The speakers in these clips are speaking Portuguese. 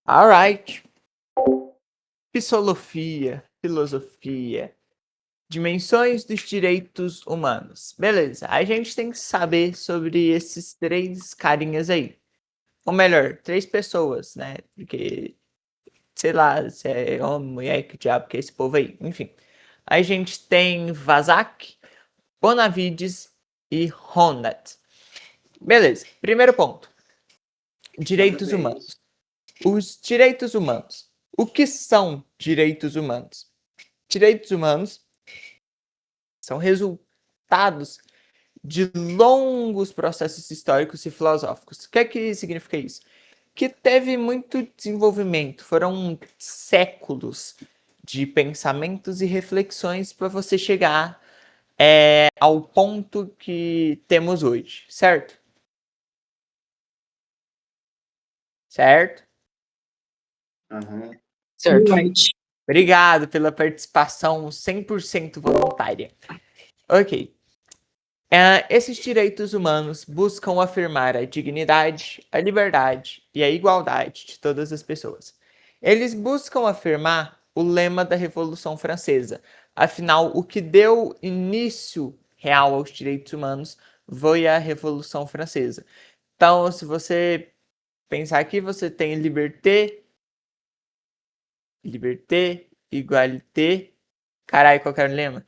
Alright. Filosofia. Dimensões dos direitos humanos. Beleza, a gente tem que saber sobre esses três carinhas aí. Ou melhor, três pessoas, né? Porque, sei lá, se é homem, mulher, que diabo que é esse povo aí. Enfim. A gente tem Vazak, Bonavides e Hondat. Beleza, primeiro ponto. Direitos humanos. Os direitos humanos. O que são direitos humanos? Direitos humanos são resultados de longos processos históricos e filosóficos. O que é que significa isso? Que teve muito desenvolvimento, foram séculos de pensamentos e reflexões para você chegar ao ponto que temos hoje, certo? Certo? Certo. Right. Obrigado pela participação 100% voluntária. Ok. Esses direitos humanos buscam afirmar a dignidade, a liberdade e a igualdade de todas as pessoas. Eles buscam afirmar o lema da Revolução Francesa. Afinal, o que deu início real aos direitos humanos foi a Revolução Francesa. Então, se você pensar aqui, você tem liberté, igualité. Caralho, qual que era o lema?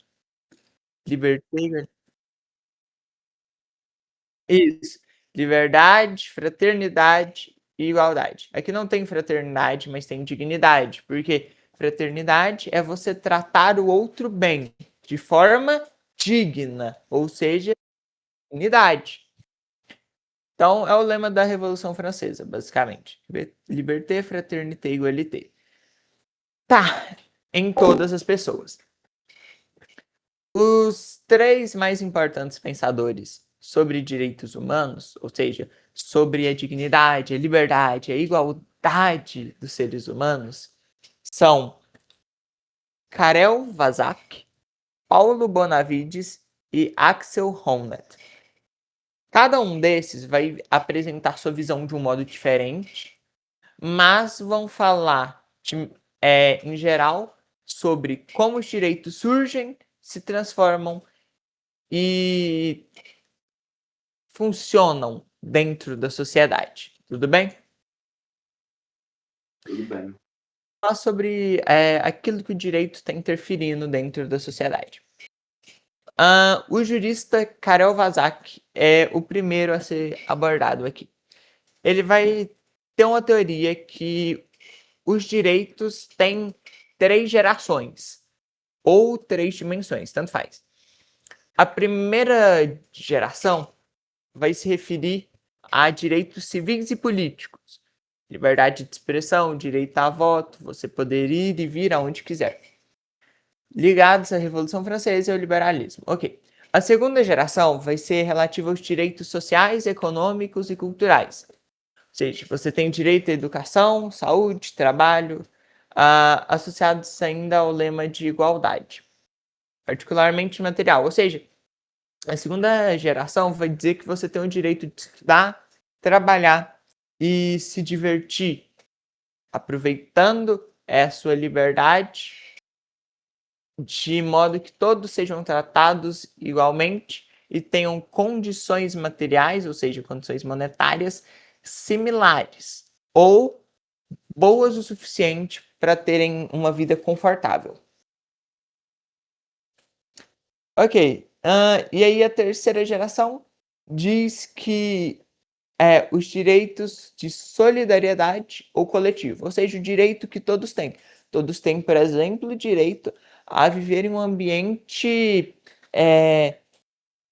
Liberté, isso. Liberdade, fraternidade e igualdade. Aqui não tem fraternidade, mas tem dignidade. Porque fraternidade é você tratar o outro bem, de forma digna, ou seja, dignidade. Então, é o lema da Revolução Francesa, basicamente. Liberté, fraternité, égalité. Tá, em todas as pessoas. Os três mais importantes pensadores sobre direitos humanos, ou seja, sobre a dignidade, a liberdade, a igualdade dos seres humanos, são Karel Vazak, Paulo Bonavides e Axel Honneth. Cada um desses vai apresentar sua visão de um modo diferente, mas vão falar, em geral, sobre como os direitos surgem, se transformam e funcionam dentro da sociedade. Tudo bem? Tudo bem. Falar sobre aquilo que o direito está interferindo dentro da sociedade. O jurista Karel Vazak é o primeiro a ser abordado aqui. Ele vai ter uma teoria que os direitos têm três gerações ou três dimensões, tanto faz. A primeira geração vai se referir a direitos civis e políticos. Liberdade de expressão, direito a voto, você poder ir e vir aonde quiser. Ligados à Revolução Francesa e ao liberalismo. Ok. A segunda geração vai ser relativa aos direitos sociais, econômicos e culturais. Ou seja, você tem direito à educação, saúde, trabalho, associados ainda ao lema de igualdade, particularmente material. Ou seja, a segunda geração vai dizer que você tem o direito de estudar, trabalhar e se divertir, aproveitando a sua liberdade, de modo que todos sejam tratados igualmente e tenham condições materiais, ou seja, condições monetárias similares ou boas o suficiente para terem uma vida confortável. Ok, e aí a terceira geração diz que os direitos de solidariedade ou coletivo, ou seja, o direito que todos têm. Todos têm, por exemplo, o direito a viver em um ambiente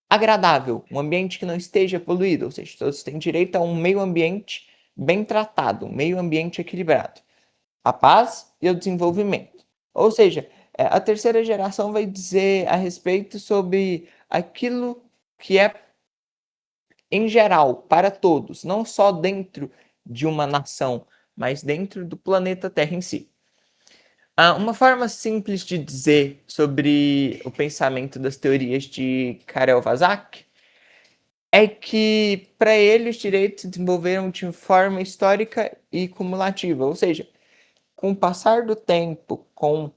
agradável, um ambiente que não esteja poluído, ou seja, todos têm direito a um meio ambiente bem tratado, um meio ambiente equilibrado, a paz e o desenvolvimento. Ou seja, a terceira geração vai dizer a respeito sobre aquilo que é em geral, para todos, não só dentro de uma nação, mas dentro do planeta Terra em si. Uma forma simples de dizer sobre o pensamento das teorias de Karel Vazak é que para ele os direitos se desenvolveram de forma histórica e cumulativa, ou seja, com o passar do tempo, com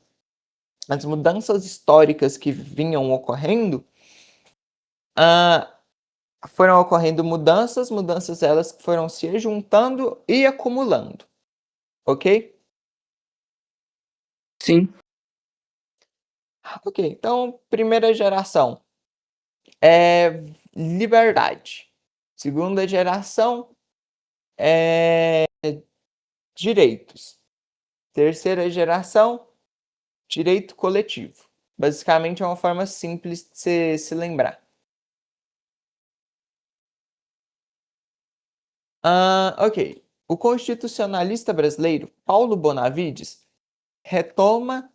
as mudanças históricas que vinham ocorrendo, foram ocorrendo mudanças elas que foram se juntando e acumulando, ok? Sim. Ok, então, primeira geração é liberdade. Segunda geração é direitos. Terceira geração, direito coletivo. Basicamente é uma forma simples de você se lembrar. Ok. O constitucionalista brasileiro Paulo Bonavides retoma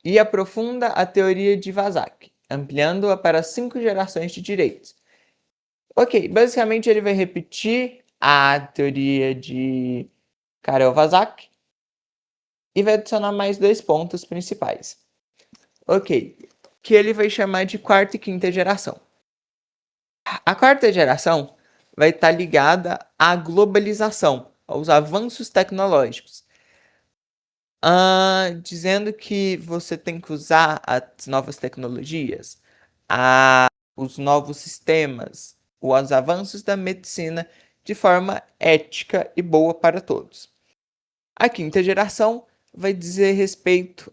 e aprofunda a teoria de Vazac, ampliando-a para 5 gerações de direitos. Ok, basicamente ele vai repetir a teoria de Karel Vazac e vai adicionar mais 2 pontos principais. Ok, que ele vai chamar de quarta e quinta geração. A quarta geração vai estar ligada à globalização, aos avanços tecnológicos, dizendo que você tem que usar as novas tecnologias, os novos sistemas, os avanços da medicina de forma ética e boa para todos. A quinta geração vai dizer respeito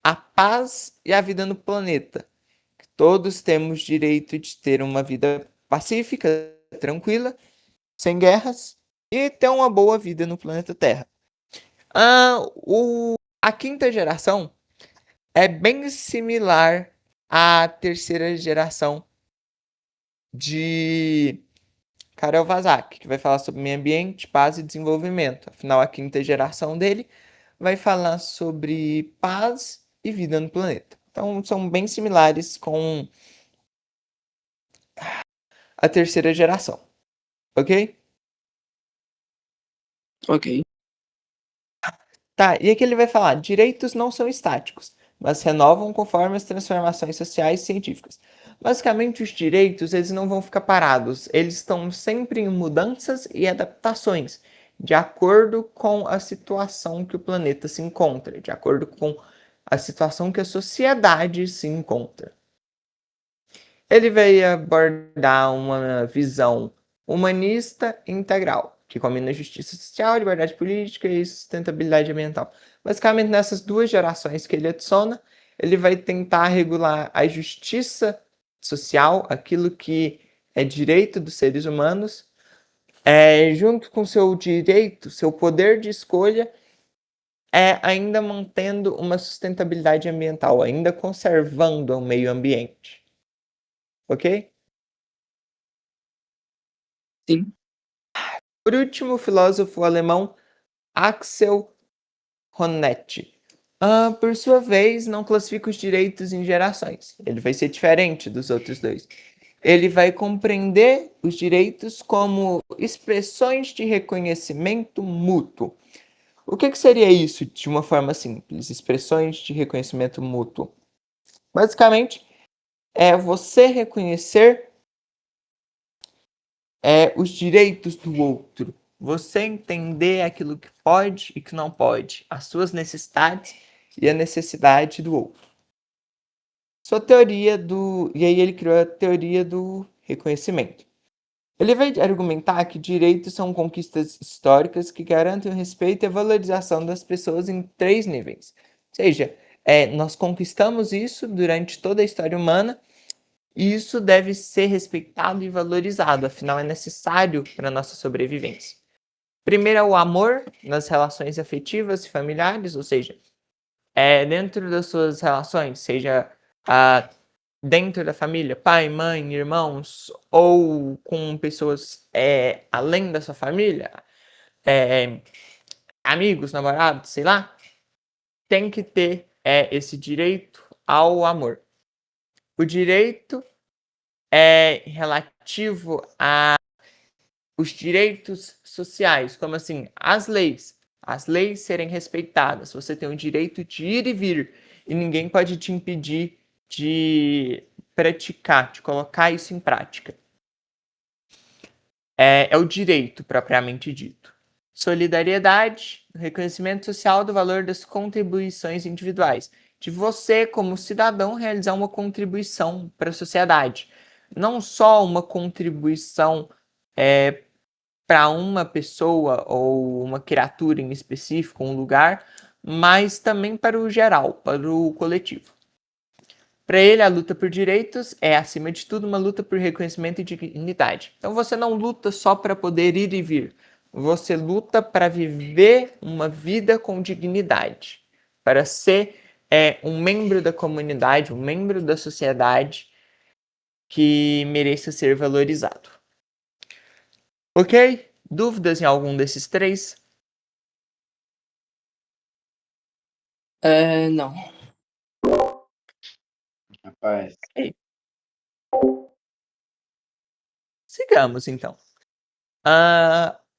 à paz e à vida no planeta. Todos temos direito de ter uma vida pacífica, tranquila, sem guerras e ter uma boa vida no planeta Terra. A quinta geração é bem similar à terceira geração de Karel Vazak, que vai falar sobre meio ambiente, paz e desenvolvimento. Afinal, a quinta geração dele vai falar sobre paz e vida no planeta. Então, são bem similares com a terceira geração, ok? Ok. Tá, e aqui ele vai falar: direitos não são estáticos, mas renovam conforme as transformações sociais e científicas. Basicamente, os direitos eles não vão ficar parados, eles estão sempre em mudanças e adaptações, de acordo com a situação que o planeta se encontra, de acordo com a situação que a sociedade se encontra. Ele vai abordar uma visão humanista e integral, que combina justiça social, liberdade política e sustentabilidade ambiental. Basicamente, nessas 2 gerações que ele adiciona, ele vai tentar regular a justiça social, aquilo que é direito dos seres humanos, junto com seu direito, seu poder de escolha, ainda mantendo uma sustentabilidade ambiental, ainda conservando o meio ambiente. Ok? Sim. Por último, o filósofo alemão Axel Honneth, por sua vez, não classifica os direitos em gerações. Ele vai ser diferente dos outros dois. Ele vai compreender os direitos como expressões de reconhecimento mútuo. O que seria isso de uma forma simples? Expressões de reconhecimento mútuo. Basicamente, é você reconhecer os direitos do outro. Você entender aquilo que pode e que não pode, as suas necessidades e a necessidade do outro. Sua teoria do. E aí ele criou a teoria do reconhecimento. Ele vai argumentar que direitos são conquistas históricas que garantem o respeito e a valorização das pessoas em 3 níveis. Ou seja, nós conquistamos isso durante toda a história humana e isso deve ser respeitado e valorizado, afinal é necessário para a nossa sobrevivência. Primeiro é o amor nas relações afetivas e familiares, ou seja, dentro das suas relações, seja dentro da família, pai, mãe, irmãos, ou com pessoas além da sua família, amigos, namorados, sei lá, tem que ter esse direito ao amor. O direito é relativo a os direitos sociais, como assim, as leis serem respeitadas. Você tem o direito de ir e vir e ninguém pode te impedir de praticar, de colocar isso em prática. é o direito propriamente dito. Solidariedade, reconhecimento social do valor das contribuições individuais, de você, como cidadão, realizar uma contribuição para a sociedade. Não só uma contribuição para uma pessoa ou uma criatura em específico, um lugar, mas também para o geral, para o coletivo. Para ele, a luta por direitos é, acima de tudo, uma luta por reconhecimento e dignidade. Então você não luta só para poder ir e vir, você luta para viver uma vida com dignidade, para ser um membro da comunidade, um membro da sociedade que mereça ser valorizado. Ok? Dúvidas em algum desses três? Não. Rapaz. Ok. Sigamos, então.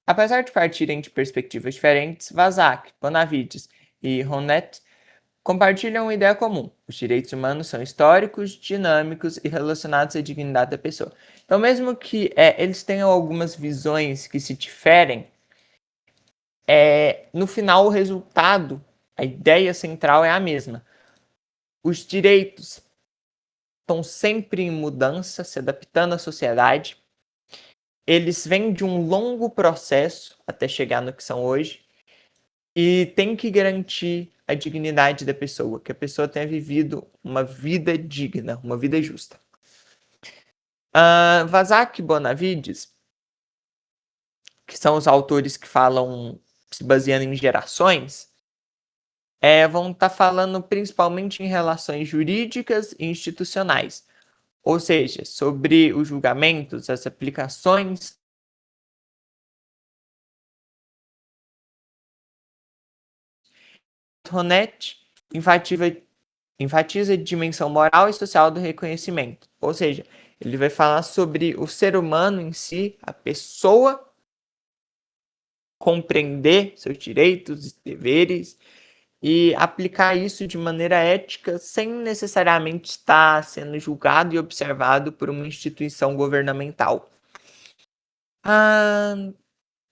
Apesar de partirem de perspectivas diferentes, Vazak, Bonavides e Ronet compartilham uma ideia comum. Os direitos humanos são históricos, dinâmicos e relacionados à dignidade da pessoa. Então, mesmo que eles tenham algumas visões que se diferem, no final o resultado, a ideia central é a mesma. Os direitos estão sempre em mudança, se adaptando à sociedade. Eles vêm de um longo processo até chegar no que são hoje e tem que garantir a dignidade da pessoa, que a pessoa tenha vivido uma vida digna, uma vida justa. Vazak e Bonavides, que são os autores que falam se baseando em gerações, vão estar falando principalmente em relações jurídicas e institucionais, ou seja, sobre os julgamentos, as aplicações. Ronet enfatiza a dimensão moral e social do reconhecimento, ou seja, ele vai falar sobre o ser humano em si, a pessoa compreender seus direitos e deveres e aplicar isso de maneira ética sem necessariamente estar sendo julgado e observado por uma instituição governamental.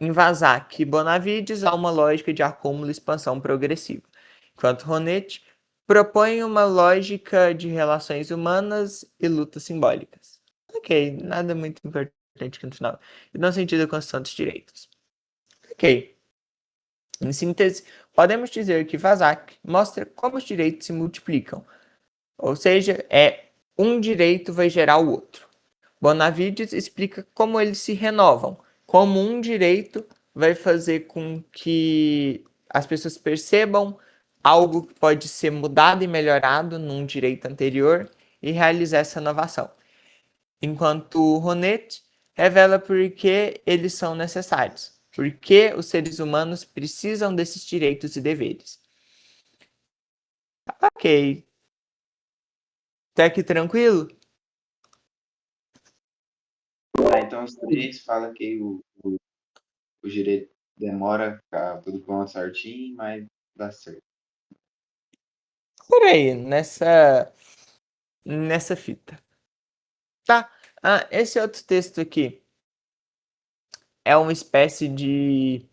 Em Vazak e Bonavides há uma lógica de acúmulo e expansão progressiva, enquanto Ronet propõe uma lógica de relações humanas e lutas simbólicas. Ok, nada muito importante aqui no final. E no sentido da Constituição dos Direitos. Ok. Em síntese, podemos dizer que Vazak mostra como os direitos se multiplicam, ou seja, um direito vai gerar o outro. Bonavides explica como eles se renovam, como um direito vai fazer com que as pessoas percebam algo que pode ser mudado e melhorado num direito anterior e realizar essa inovação. Enquanto Ronet revela por que eles são necessários, por que os seres humanos precisam desses direitos e deveres. Ok. Tá aqui tranquilo? Então os três falam que o direito demora pra tudo pronto certinho, mas dá certo. Por aí, nessa fita. Tá? Esse outro texto aqui é uma espécie de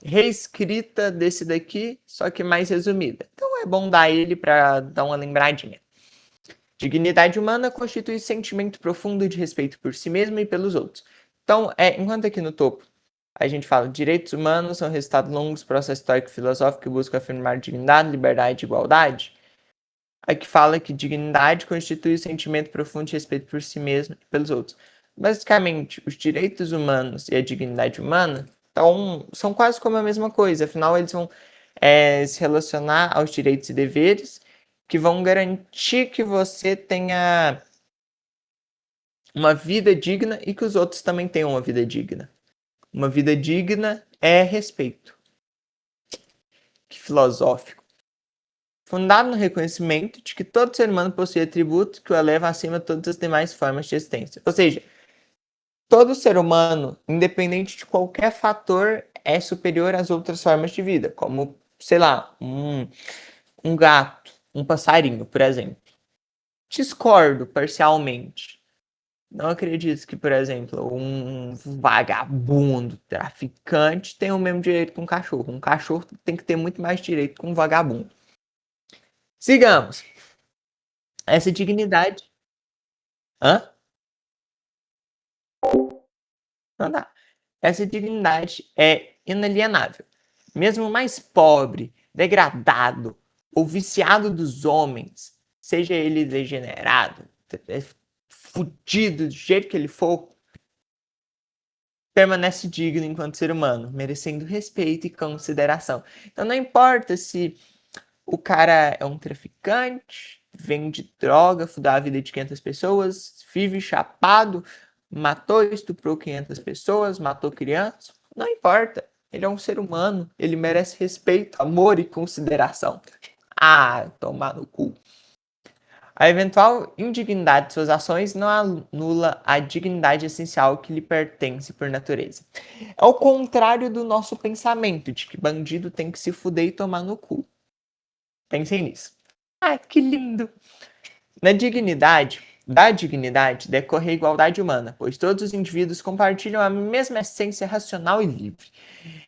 reescrita desse daqui, só que mais resumida. Então é bom dar ele para dar uma lembradinha. Dignidade humana constitui sentimento profundo de respeito por si mesmo e pelos outros. Então, enquanto aqui no topo a gente fala direitos humanos são resultado de longos processos histórico e filosófico que buscam afirmar dignidade, liberdade e igualdade, aqui fala que dignidade constitui o sentimento profundo de respeito por si mesmo e pelos outros. Basicamente, os direitos humanos e a dignidade humana são quase como a mesma coisa, afinal eles vão se relacionar aos direitos e deveres que vão garantir que você tenha uma vida digna e que os outros também tenham uma vida digna. Uma vida digna é respeito. Que filosófico. Fundado no reconhecimento de que todo ser humano possui atributos que o elevam acima de todas as demais formas de existência. Ou seja, todo ser humano, independente de qualquer fator, é superior às outras formas de vida, como, sei lá, um gato, um passarinho, por exemplo. Discordo parcialmente. Não acredito que, por exemplo, um vagabundo, traficante, tenha o mesmo direito que um cachorro. Um cachorro tem que ter muito mais direito que um vagabundo. Sigamos. Essa dignidade. Hã? Não dá. Essa dignidade é inalienável. Mesmo o mais pobre, degradado ou viciado dos homens, seja ele degenerado, fudido do jeito que ele for, permanece digno enquanto ser humano, merecendo respeito e consideração. Então não importa se o cara é um traficante, vende droga, fudeu a vida de 500 pessoas, vive chapado, matou, estuprou 500 pessoas, matou crianças, não importa. Ele é um ser humano, ele merece respeito, amor e consideração. Ah, tomar no cu. A eventual indignidade de suas ações não anula a dignidade essencial que lhe pertence por natureza. É o contrário do nosso pensamento de que bandido tem que se fuder e tomar no cu. Pensem nisso. Ah, que lindo! Da dignidade decorre a igualdade humana, pois todos os indivíduos compartilham a mesma essência racional e livre,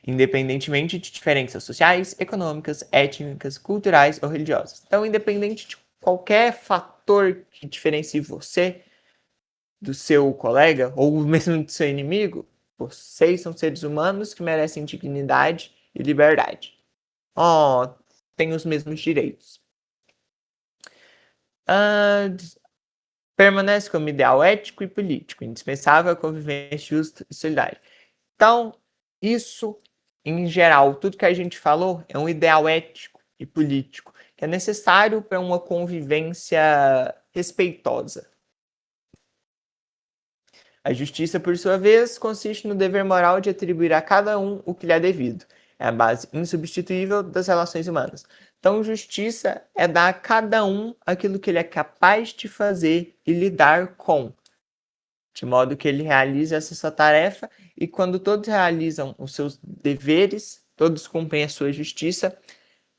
independentemente de diferenças sociais, econômicas, étnicas, culturais ou religiosas. Então, independente de qualquer fator que diferencie você do seu colega ou mesmo do seu inimigo, vocês são seres humanos que merecem dignidade e liberdade. Oh, têm os mesmos direitos. Ah, permanece como ideal ético e político, indispensável a convivência justa e solidária. Então, isso, em geral, tudo que a gente falou é um ideal ético e político que é necessário para uma convivência respeitosa. A justiça, por sua vez, consiste no dever moral de atribuir a cada um o que lhe é devido. É a base insubstituível das relações humanas. Então, justiça é dar a cada um aquilo que ele é capaz de fazer e lidar com, de modo que ele realize essa sua tarefa, e quando todos realizam os seus deveres, todos cumprem a sua justiça,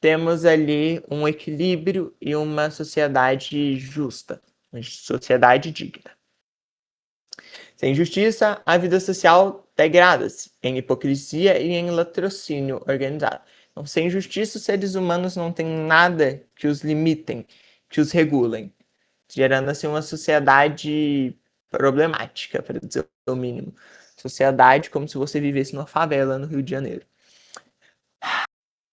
temos ali um equilíbrio e uma sociedade justa, uma sociedade digna. Sem justiça, a vida social degrada-se em hipocrisia e em latrocínio organizado. Então, sem justiça, os seres humanos não têm nada que os limitem, que os regulem, gerando assim uma sociedade problemática, para dizer o mínimo. Sociedade como se você vivesse numa favela no Rio de Janeiro.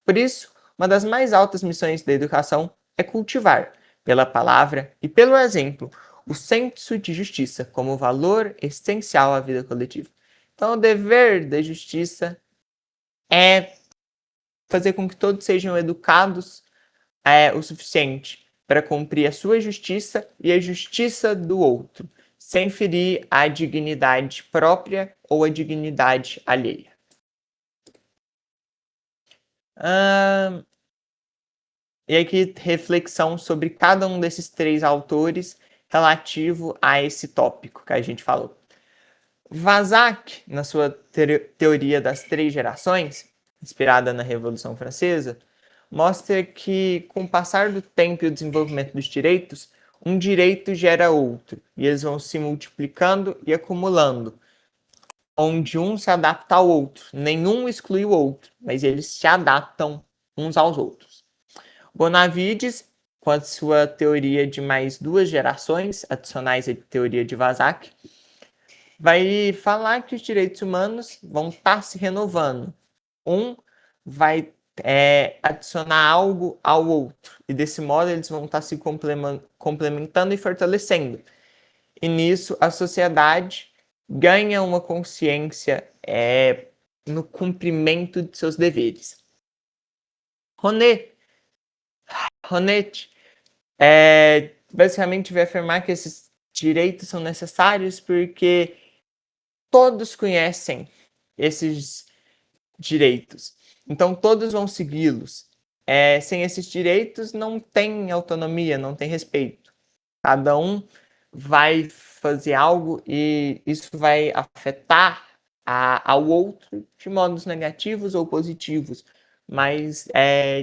Por isso, uma das mais altas missões da educação é cultivar, pela palavra e pelo exemplo, o senso de justiça como valor essencial à vida coletiva. Então, o dever da justiça é fazer com que todos sejam educados o suficiente para cumprir a sua justiça e a justiça do outro, sem ferir a dignidade própria ou a dignidade alheia. E aqui, reflexão sobre cada um desses três autores relativo a esse tópico que a gente falou. Vazac, na sua teoria das três gerações, inspirada na Revolução Francesa, mostra que, com o passar do tempo e o desenvolvimento dos direitos, um direito gera outro, e eles vão se multiplicando e acumulando, onde um se adapta ao outro. Nenhum exclui o outro, mas eles se adaptam uns aos outros. Bonavides, com a sua teoria de mais duas gerações, adicionais à teoria de Vazac, vai falar que os direitos humanos vão estar se renovando. Um vai adicionar algo ao outro, e desse modo eles vão estar se complementando e fortalecendo. E nisso a sociedade ganha uma consciência no cumprimento de seus deveres. Honneth basicamente vai afirmar que esses direitos são necessários porque todos conhecem esses direitos, então todos vão segui-los. Sem esses direitos não tem autonomia, não tem respeito. Cada um vai fazer algo e isso vai afetar ao outro de modos negativos ou positivos, mas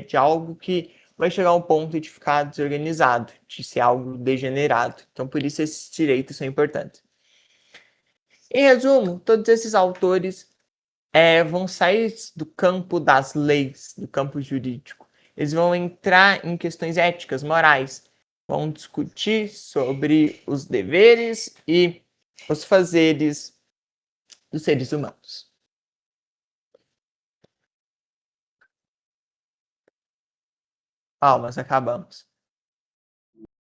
de algo que vai chegar ao ponto de ficar desorganizado, de ser algo degenerado. Então, por isso esses direitos são importantes. Em resumo, todos esses autores vão sair do campo das leis, do campo jurídico. Eles vão entrar em questões éticas, morais, vão discutir sobre os deveres e os fazeres dos seres humanos. Palmas, acabamos.